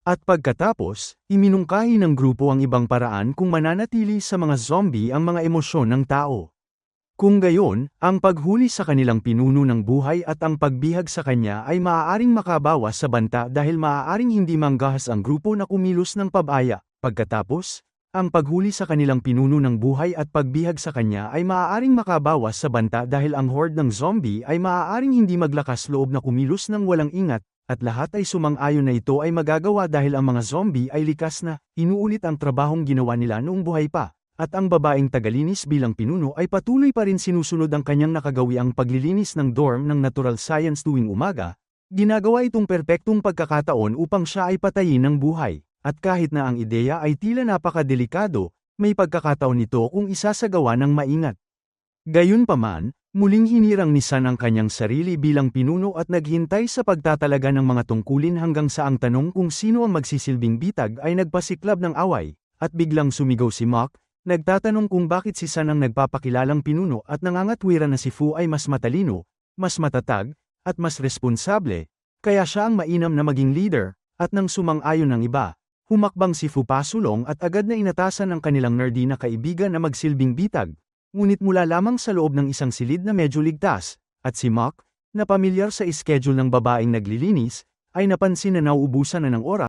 At pagkatapos, iminungkahi ng grupo ang ibang paraan kung mananatili sa mga zombie ang mga emosyon ng tao. Kung gayon, ang paghuli sa kanilang pinuno ng buhay at ang pagbihag sa kanya ay maaaring makabawas sa banta dahil maaaring hindi manggahas ang grupo na kumilos ng pabaya. Pagkatapos, ang paghuli sa kanilang pinuno ng buhay at pagbihag sa kanya ay maaaring makabawas sa banta dahil ang horde ng zombie ay maaaring hindi maglakas loob na kumilos ng walang ingat, at lahat ay sumang-ayon na ito ay magagawa dahil ang mga zombie ay likas na, inuulit ang trabahong ginawa nila noong buhay pa. At ang babaeng tagalinis bilang pinuno ay patuloy pa rin sinusunod ang kanyang nakagawiang paglilinis ng dorm ng natural science tuwing umaga. Ginagawa itong perpektong pagkakataon upang siya ay patayin ng buhay. At kahit na ang ideya ay tila napakadelikado, may pagkakataon nito kung isasagawa ng maingat. Gayunpaman, muling hinirang ni San ang kanyang sarili bilang pinuno at naghintay sa pagtatalaga ng mga tungkulin hanggang sa ang tanong kung sino ang magsisilbing bitag ay nagpasiklab ng away, at biglang sumigaw si Mock. Nagtatanong kung bakit si San ang nagpapakilalang pinuno at nangangatwiran na si Fu ay mas matalino, mas matatag, at mas responsable, kaya siya ang mainam na maging leader, at nang sumang-ayon ng iba, humakbang si Fu pasulong at agad na inatasan ng kanilang nerdy na kaibigan na magsilbing bitag, ngunit mula lamang sa loob ng isang silid na medyo ligtas, at si Mock, na pamilyar sa schedule ng babaeng naglilinis, ay napansin na nauubusan na ng oras.